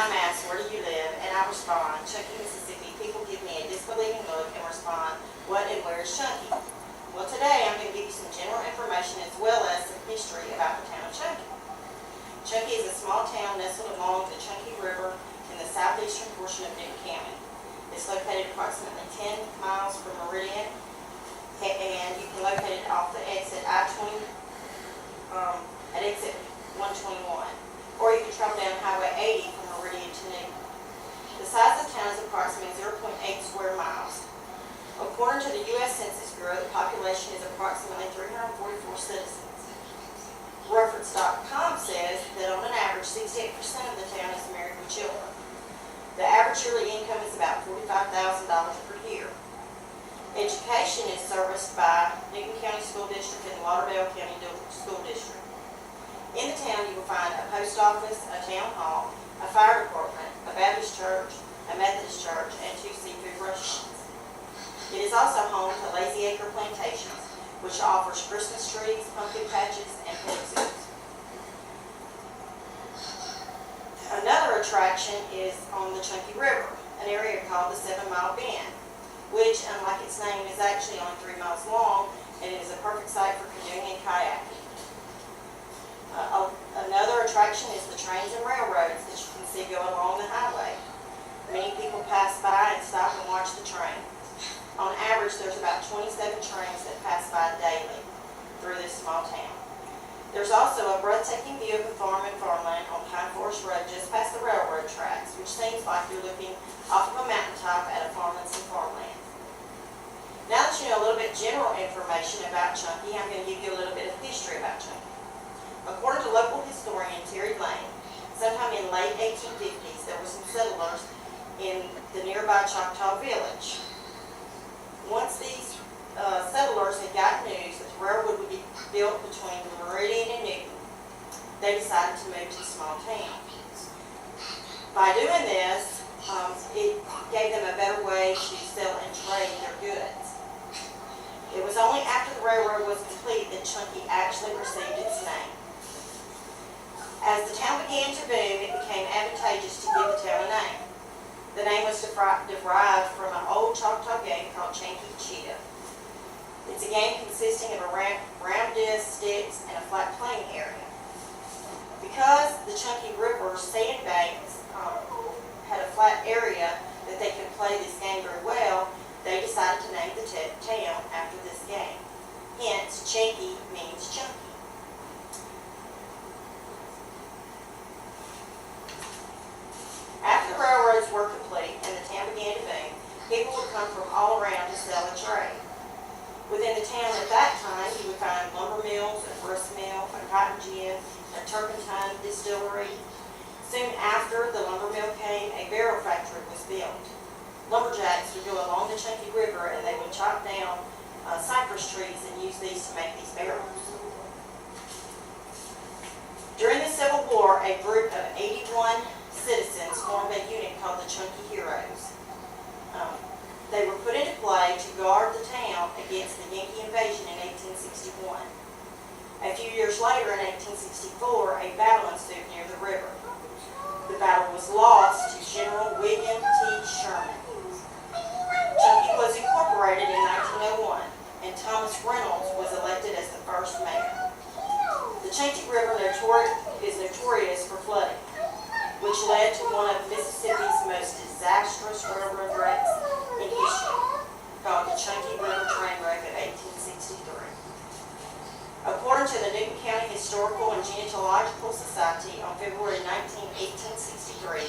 I'm asked, where do you live? And I respond, Chunky, Mississippi. People give me a disbelieving look and respond, what and where is Chunky? Well, today I'm going to give you some general information as well as some history about the town of Chunky. Chunky is a small town nestled along the Chunky River in the southeastern portion of Newton County. It's located approximately 10 miles from Meridian, and you can locate it off the exit I-20 at exit 121. Or you can travel down Highway 80 from Meridian to Newton. The size of the town is approximately 0.8 square miles. According to the U.S. Census Bureau, the population is approximately 344 citizens. Reference.com says that on an average, 68% of the town is married with children. The average yearly income is about $45,000 per year. Education is serviced by Newton County School District and the Lauderdale County School District. In the town, you will find a post office, a town hall, a fire department, a Baptist church, a Methodist church, and 2 seafood restaurants. It is also home to Lazy Acre Plantations, which offers Christmas trees, pumpkin patches, and pet zoos. Another attraction is on the Chunky River, an area called the 7 Mile Bend, which, unlike its name, is actually only 3 miles long, and it is a perfect site for canoeing and kayaking. Another attraction is the trains and railroads that you can see going along the highway. Many people pass by and stop and watch the train. On average, there's about 27 trains that pass by daily through this small town. There's also a breathtaking view of the farm and farmland on Pine Forest Road just past the railroad tracks, which seems like you're looking off of a mountaintop at a farm and some farmland. Now that you know a little bit general information about Chunky, I'm going to give you a little bit of history about Chunky. According to local historian Terry Lane, sometime in late 1850s, there were some settlers in the nearby Choctaw Village. Once these settlers had got news that the railroad would be built between Meridian and Newton, they decided to move to the small town. By doing this, it gave them a better way to sell and trade their goods. It was only after the railroad was complete that Chunky actually received its name. As the town began to boom, it became advantageous to give the town a name. The name was derived from an old Choctaw game called Chanky Cheetah. It's a game consisting of a round disc, sticks, and a flat playing area. Because the Chunky River sandbanks had a flat area that they could play this game very well, they decided to name the town after this game. Hence, Chanky means chunky. After the railroads were complete and the town began to boom, people would come from all around to sell and trade. Within the town at that time, you would find lumber mills, a grist mill, a cotton gin, a turpentine distillery. Soon after the lumber mill came, a barrel factory was built. Lumberjacks would go along the Chunky River and they would chop down cypress trees and use these to make these barrels. During the Civil War, a group of 81 citizens formed a unit called the Chunky Heroes. They were put into play to guard the town against the Yankee invasion in 1861. A few years later, in 1864, a battle ensued near the river. The battle was lost to General William T. Sherman. Chunky was incorporated in 1901, and Thomas Reynolds was elected as the first mayor. The Chunky River is notorious for flooding, which led to one of Mississippi's most disastrous railroad wrecks in history, called the Chunky River Train Wreck of 1863. According to the Newton County Historical and Genealogical Society, on February 19, 1863,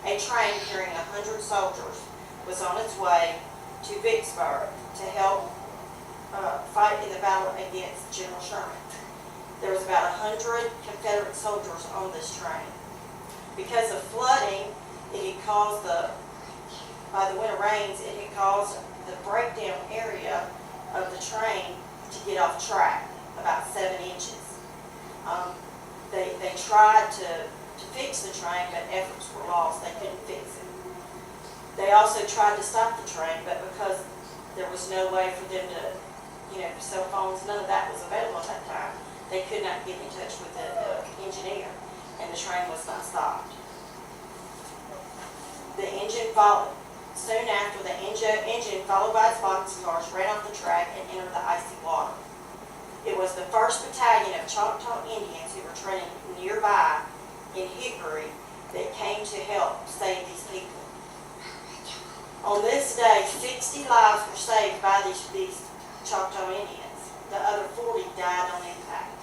a train carrying 100 soldiers was on its way to Vicksburg to help fight in the battle against General Sherman. There was about 100 Confederate soldiers on this train. Because of flooding, it had caused by the winter rains, it had caused the breakdown area of the train to get off track about 7 inches. They tried to fix the train, but efforts were lost. They couldn't fix it. They also tried to stop the train, but because there was no way for them to, cell phones, none of that was available at that time, they could not get in touch with the engineer, and the train was not stopped. The engine followed. Soon after, the engine, followed by its boxcars, ran off the track and entered the icy water. It was the 1st Battalion of Choctaw Indians who were training nearby in Hickory that came to help save these people. On this day, 60 lives were saved by these Choctaw Indians. The other 40 died on impact.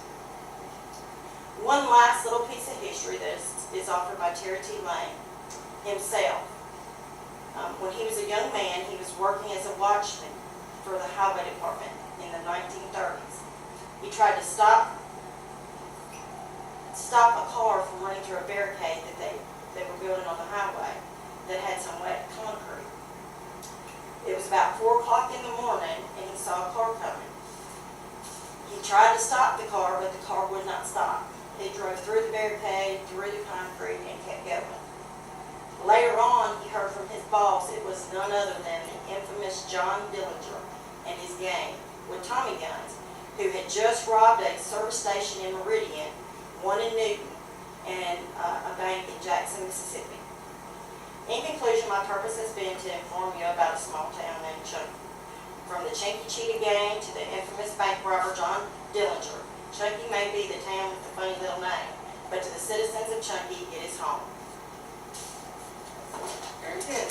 One last little piece of history that is offered by Terry T. Lane himself. When he was a young man, he was working as a watchman for the Highway Department in the 1930s. He tried to stop a car from running through a barricade that they were building on the highway that had some wet concrete. It was about 4 o'clock in the morning, and he saw a car coming. He tried to stop the car, but the car would not stop. It drove through the barricade, through the concrete, and kept going. Later on, he heard from his boss it was none other than the infamous John Dillinger and his gang with Tommy guns, who had just robbed a service station in Meridian, one in Newton, and a bank in Jackson, Mississippi. In conclusion, my purpose has been to inform you about a small town named Chunky. From the Chinky Cheetah Gang to the infamous bank robber John Dillinger, Chunky may be the town with the funny little name, but to the citizens of Chunky, it is home. Very good.